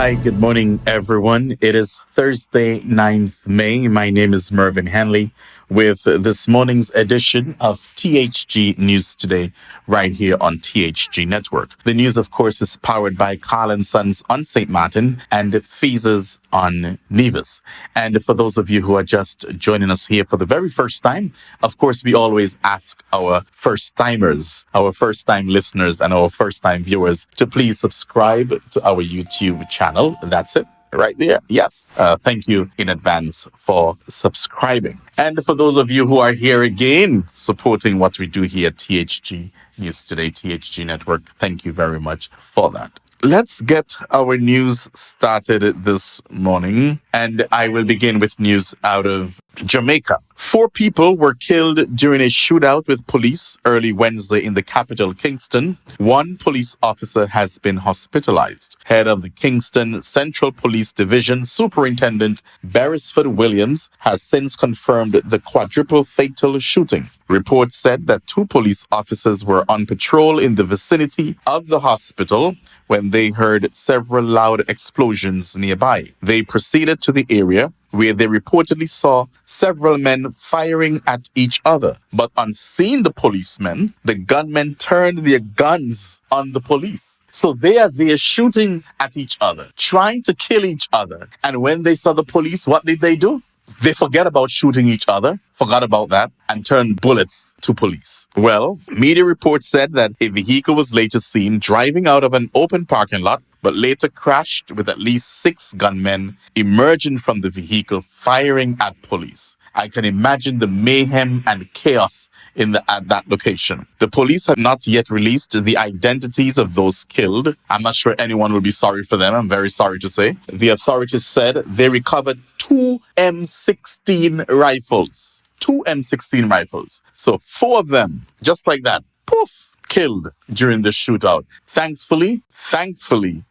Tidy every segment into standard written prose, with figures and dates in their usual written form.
Hi, good morning, everyone. It is Thursday, 9th May. My name is Mervyn Hanley with this morning's edition of THG News Today, right here on THG Network. The news, of course, is powered by Carl & Sons on St. Martin and Feezers on Nevis. And for those of you who are just joining us here for the very first time, of course, we always ask our first-timers, our first-time listeners, and our first-time viewers to please subscribe to our YouTube channel. That's it. Right there. Yes. Thank you in advance for subscribing. And for those of you who are here again, supporting what we do here at THG News Today, THG Network, thank you very much for that. Let's get our news started this morning, and I will begin with news out of Jamaica. 4 people were killed during a shootout with police early Wednesday in the capital, Kingston. 1 police officer has been hospitalized. Head of the Kingston Central Police Division, Superintendent Beresford Williams, has since confirmed the quadruple fatal shooting. Reports said that 2 police officers were on patrol in the vicinity of the hospital when they heard several loud explosions nearby. They proceeded to the area where they reportedly saw several men firing at each other. But on seeing the policemen, the gunmen turned their guns on the police. So they are there shooting at each other, trying to kill each other. And when they saw the police, what did they do? They forget about shooting each other, forgot about that, and turned bullets to police. Well, media reports said that a vehicle was later seen driving out of an open parking lot, but later crashed with at least 6 gunmen emerging from the vehicle firing at police. I can imagine the mayhem and chaos at that location. The police have not yet released the identities of those killed. I'm not sure anyone will be sorry for them. I'm very sorry to say. The authorities said they recovered 2 M16 rifles. 2 M16 rifles. So 4 of them, just like that, poof, killed during the shootout. Thankfully,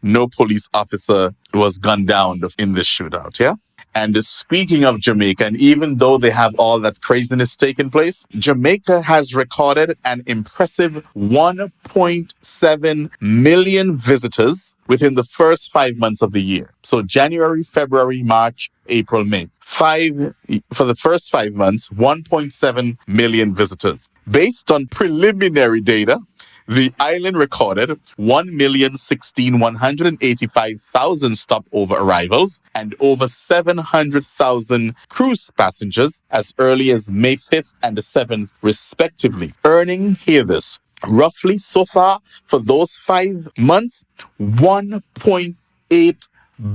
no police officer was gunned down in this shootout, yeah? And speaking of Jamaica, and even though they have all that craziness taking place, Jamaica has recorded an impressive 1.7 million visitors within the first 5 months of the year. So January, February, March, April, May. For the first 5 months, 1.7 million visitors. Based on preliminary data, the island recorded 1,016,185,000 stopover arrivals and over 700,000 cruise passengers as early as May 5th and the 7th, respectively. Earning, hear this, roughly so far for those 5 months, 1.8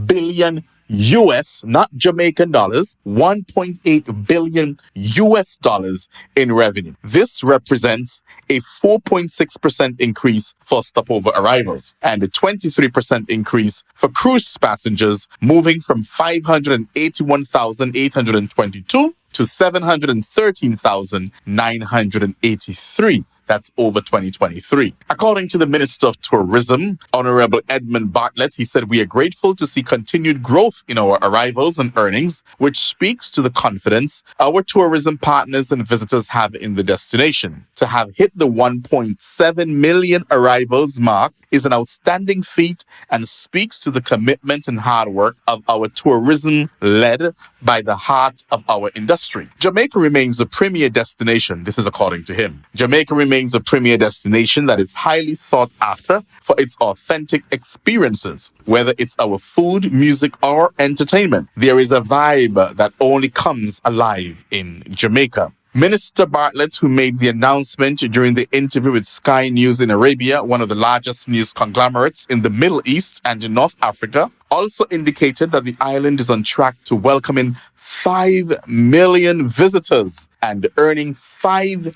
billion US, not Jamaican dollars, 1.8 billion US dollars in revenue. This represents a 4.6% increase for stopover arrivals and a 23% increase for cruise passengers, moving from 581,822 to 713,983. That's over 2023. According to the Minister of Tourism, Honorable Edmund Bartlett, he said, "We are grateful to see continued growth in our arrivals and earnings, which speaks to the confidence our tourism partners and visitors have in the destination. To have hit the 1.7 million arrivals mark is an outstanding feat and speaks to the commitment and hard work of our tourism led by the heart of our industry. Jamaica remains a premier destination." This is according to him. Jamaica remains a premier destination that is highly sought after for its authentic experiences, whether it's our food, music, or entertainment. There is a vibe that only comes alive in Jamaica. Minister Bartlett, who made the announcement during the interview with Sky News in Arabia, one of the largest news conglomerates in the Middle East and in North Africa, also indicated that the island is on track to welcome in 5 million visitors and earning $5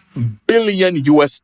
billion US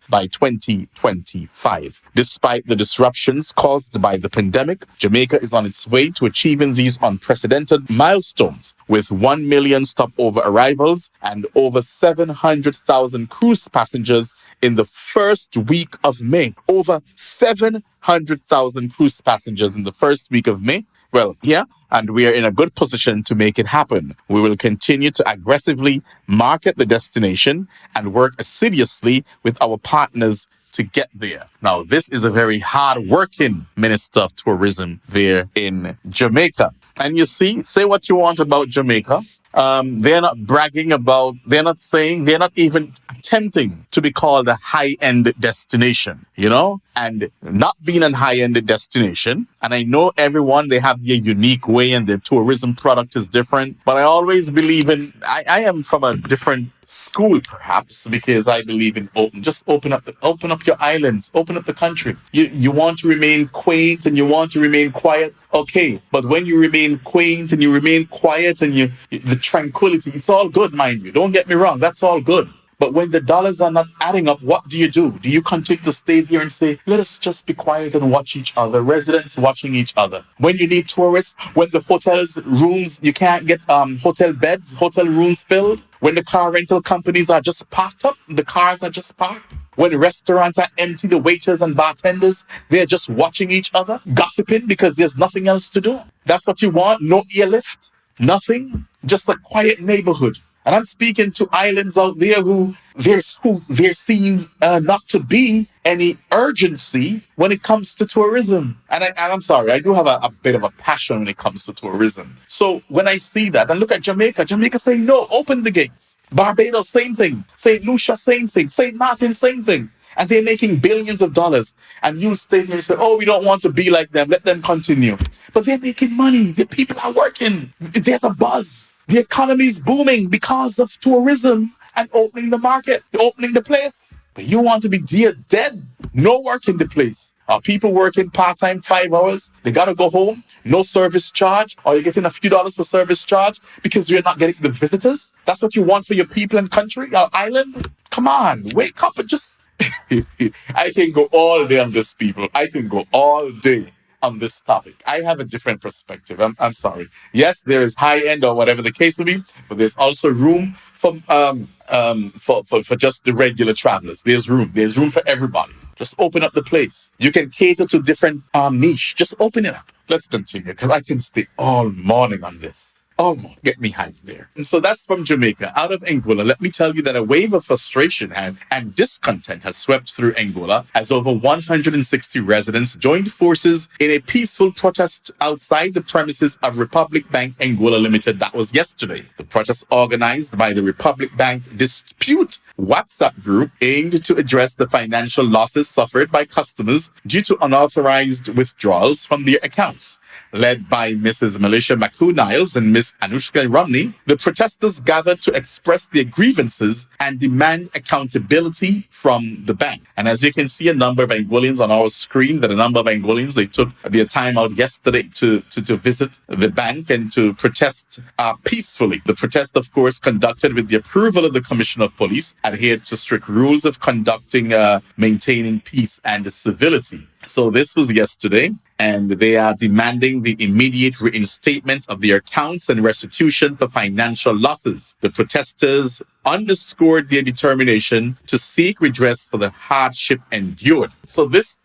by 2025. Despite the disruptions caused by the pandemic, Jamaica is on its way to achieving these unprecedented milestones with 1 million stopover arrivals and over 700,000 cruise passengers in the first week of May. Over 700,000 cruise passengers in the first week of May. Well, yeah, and we are in a good position to make it happen. We will continue to aggressively market the destination and work assiduously with our partners to to get there. Now, this is a very hard-working Minister of Tourism there in Jamaica. And you see, say what you want about Jamaica. They're not bragging about, they're not saying, they're not even attempting to be called a high-end destination, and not being a high-end destination. And I know everyone, they have their unique way and their tourism product is different, but I always believe in, I am from a different school perhaps, because I believe in open up your islands, open up the country. You want to remain quaint and you want to remain quiet, okay, but when you remain quaint and you remain quiet and the tranquility, it's all good, mind you, don't get me wrong, that's all good. But when the dollars are not adding up, what do? Do you continue to stay there and say, let us just be quiet and watch each other, residents watching each other? When you need tourists, when the hotels rooms, you can't get hotel beds, hotel rooms filled, when the car rental companies are just parked up, the cars are just parked, when restaurants are empty, the waiters and bartenders, they're just watching each other, gossiping because there's nothing else to do. That's what you want? No airlift? Nothing? Just a quiet neighborhood. And I'm speaking to islands out there who there seems not to be any urgency when it comes to tourism. And I'm sorry, I do have a bit of a passion when it comes to tourism. So when I see that, and look at Jamaica saying, no, open the gates. Barbados, same thing. St. Lucia, same thing. St. Martin, same thing. And they're making billions of dollars. And you stay here and say, oh, we don't want to be like them. Let them continue. But they're making money. The people are working. There's a buzz. The economy is booming because of tourism and opening the market, opening the place. But you want to be dead. No work in the place. Are people working part-time 5 hours? They got to go home. No service charge. Or you're getting a few dollars for service charge because you're not getting the visitors. That's what you want for your people and country, our island? Come on, wake up and just... I can go all day on this, people. I can go all day on this topic. I have a different perspective. I'm sorry. Yes, there is high end or whatever the case may be, but there's also room for just the regular travelers. There's room for everybody. Just open up the place. You can cater to different niche. Just open it up. Let's continue because I can stay all morning on this. Oh, get me hyped there. And so that's from Jamaica. Out of Anguilla, let me tell you that a wave of frustration and discontent has swept through Anguilla as over 160 residents joined forces in a peaceful protest outside the premises of Republic Bank Anguilla Limited. That was yesterday. The protest organized by the Republic Bank Dispute WhatsApp group aimed to address the financial losses suffered by customers due to unauthorized withdrawals from their accounts. Led by Mrs. Militia Macu-Niles and Ms. Anushka Romney, the protesters gathered to express their grievances and demand accountability from the bank. And as you can see, a number of Anguillians on our screen, that a number of Anguillians, they took their time out yesterday to visit the bank and to protest peacefully. The protest, of course, conducted with the approval of the Commissioner of Police, adhered to strict rules of conducting, maintaining peace and civility. So this was yesterday, and they are demanding the immediate reinstatement of their accounts and restitution for financial losses. The protesters underscored their determination to seek redress for the hardship endured. So this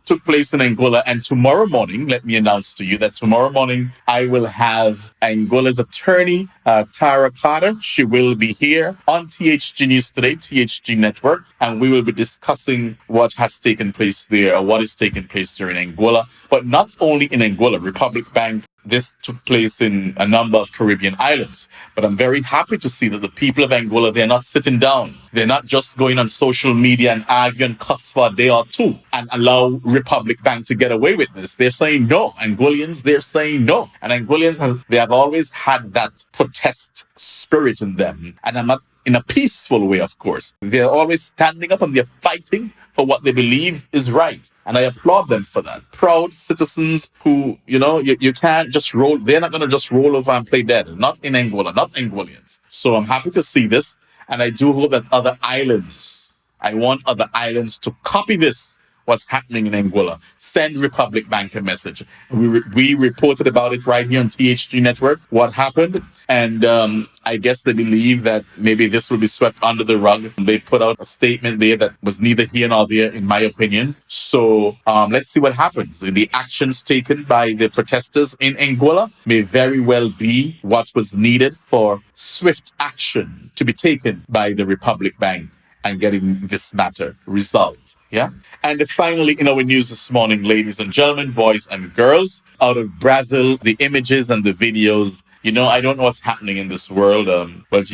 took place in Anguilla, and tomorrow morning, let me announce to you that tomorrow morning I will have Anguilla's attorney, Tara Carter. She will be here on THG News Today, THG Network, and we will be discussing what has taken place there, or what is taking place there in Anguilla. But not only in Anguilla, Republic Bank, this took place in a number of Caribbean islands. But I'm very happy to see that the people of Anguilla, they're not sitting down. They're not just going on social media and argue and cuss for a day or two and allow Republic Bank to get away with this. They're saying no. Anguillians, they're saying no. And Anguillians, they have always had that protest spirit in them. And I'm not in a peaceful way, of course. They're always standing up and they're fighting for what they believe is right. And I applaud them for that. Proud citizens who, you can't just roll. They're not going to just roll over and play dead. Not in Anguilla, not Anguillians. So I'm happy to see this. And I do hope that I want other islands to copy this, what's happening in Anguilla. Send Republic Bank a message. We reported about it right here on THG Network, what happened. And I guess they believe that maybe this will be swept under the rug. They put out a statement there that was neither here nor there, in my opinion. So let's see what happens. The actions taken by the protesters in Anguilla may very well be what was needed for swift action to be taken by the Republic Bank and getting this matter resolved. Yeah. And finally, in our news this morning, ladies and gentlemen, boys and girls, out of Brazil, the images and the videos. I don't know what's happening in this world. But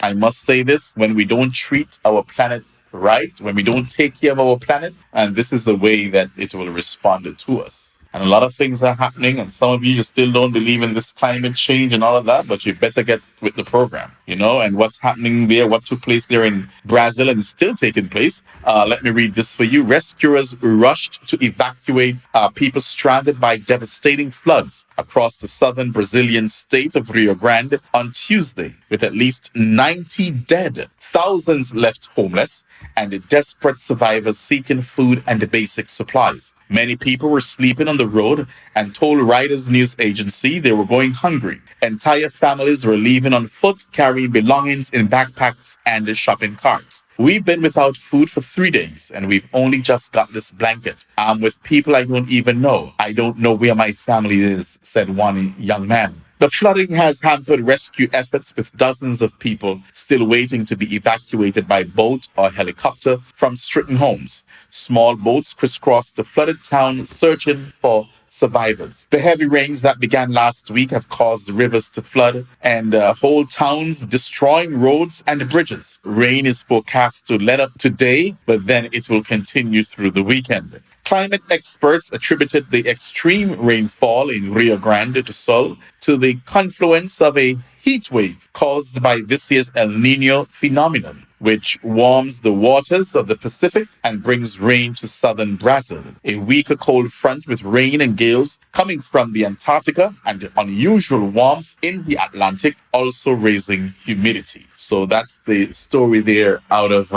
I must say this: when we don't treat our planet right, when we don't take care of our planet, and this is the way that it will respond to us. And a lot of things are happening, and some of you still don't believe in this climate change and all of that, but you better get with the program, and what's happening there, what took place there in Brazil and is still taking place. Let me read this for you. Rescuers rushed to evacuate people stranded by devastating floods across the southern Brazilian state of Rio Grande on Tuesday, with at least 90 dead, thousands left homeless, and desperate survivors seeking food and basic supplies. Many people were sleeping on the road and told Reuters news agency they were going hungry. Entire families were leaving on foot, carrying belongings in backpacks and shopping carts. We've been without food for 3 days, and we've only just got this blanket. I'm with people I don't even know. I don't know where my family is, said one young man. The flooding has hampered rescue efforts, with dozens of people still waiting to be evacuated by boat or helicopter from stricken homes. Small boats crisscross the flooded town searching for survivors. The heavy rains that began last week have caused rivers to flood and whole towns, destroying roads and bridges. Rain is forecast to let up today, but then it will continue through the weekend. Climate experts attributed the extreme rainfall in Rio Grande do Sul to the confluence of a heat wave caused by this year's El Niño phenomenon, which warms the waters of the Pacific and brings rain to southern Brazil. A weaker cold front with rain and gales coming from the Antarctica and unusual warmth in the Atlantic, also raising humidity. So that's the story there out of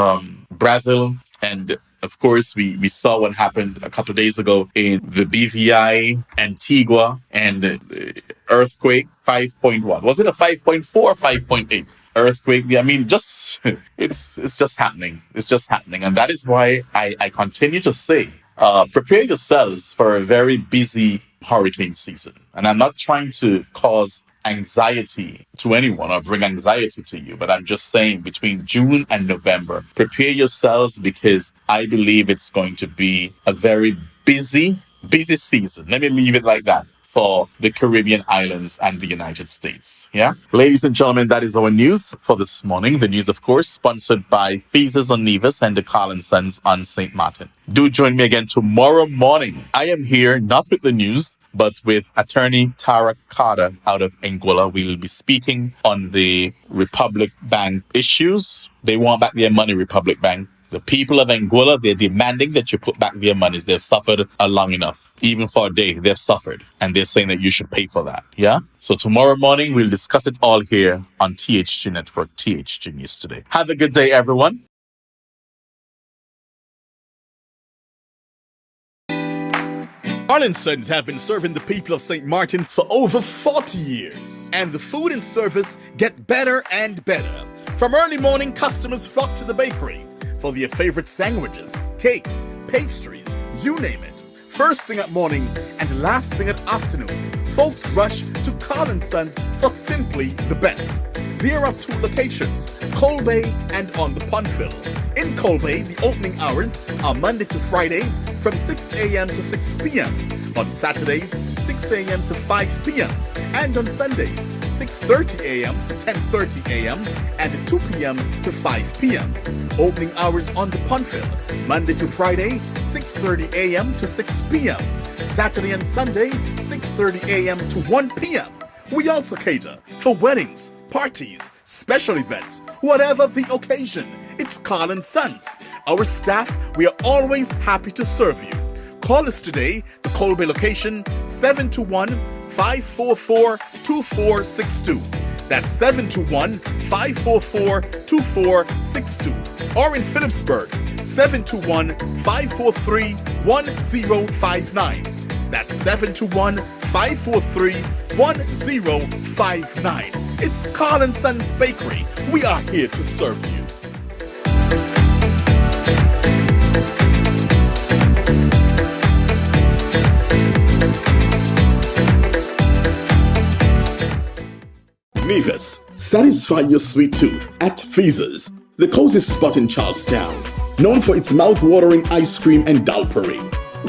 Brazil. And of course, we saw what happened a couple of days ago in the BVI, Antigua, and earthquake 5 point what? Was it a 5.4 or 5.8? Earthquake. I mean, it's just happening. It's just happening. And that is why I continue to say, prepare yourselves for a very busy hurricane season. And I'm not trying to cause anxiety to anyone or bring anxiety to you, but I'm just saying between June and November, prepare yourselves, because I believe it's going to be a very busy season. Let me leave it like that for the Caribbean islands and the United States. Yeah. Ladies and gentlemen, that is our news for this morning. The news, of course, sponsored by Feezes on Nevis and the Carl & Sons on St. Martin. Do join me again tomorrow morning. I am here not with the news, but with attorney Tara Carter out of Anguilla. We will be speaking on the Republic Bank issues. They want back their money, Republic Bank. The people of Anguilla, they're demanding that you put back their monies. They've suffered long enough. Even for a day, they've suffered. And they're saying that you should pay for that. Yeah? So tomorrow morning, we'll discuss it all here on THG Network, THG News Today. Have a good day, everyone. Carl & Sons have been serving the people of St. Martin for over 40 years. And the food and service get better and better. From early morning, customers flock to the bakery for their favorite sandwiches, cakes, pastries, you name it. First thing at mornings and last thing at afternoons, folks rush to Carl & Sons for simply the best. There are 2 locations, Colbay and on the Pondville. In Colbay, the opening hours are Monday to Friday from 6 a.m. to 6 p.m. On Saturdays, 6 a.m. to 5 p.m. And on Sundays, 6:30 a.m. to 10:30 a.m. and 2 p.m. to 5 p.m. Opening hours on the Pondville, Monday to Friday, 6:30 a.m. to 6 p.m. Saturday and Sunday, 6:30 a.m. to 1 p.m. We also cater for weddings, parties, special events, whatever the occasion. It's Carl & Sons. Our staff, we are always happy to serve you. Call us today, the Colbay location, 721-544-2462. That's 721-544-2462. Or in Phillipsburg, 721-543-1059. That's 721-543-1059. It's Carl & Sons Bakery. We are here to serve you. Nevis, satisfy your sweet tooth at Feezes, the coziest spot in Charlestown. known for its mouth-watering ice cream and dal parade.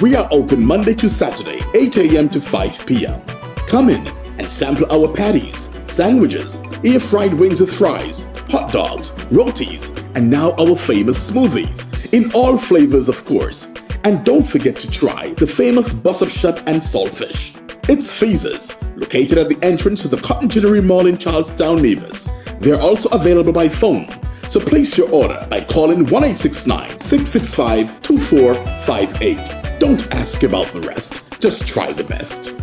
We are open Monday to Saturday, 8 a.m. to 5 p.m. Come in and sample our patties, sandwiches, air-fried wings with fries, hot dogs, rotis, and now our famous smoothies, in all flavors of course. And don't forget to try the famous bus-up shut and saltfish. It's Feezes, located at the entrance to the Cotton Ginnery Mall in Charlestown, Nevis. They're also available by phone, so place your order by calling 1-869-665-2458. Don't ask about the rest, just try the best.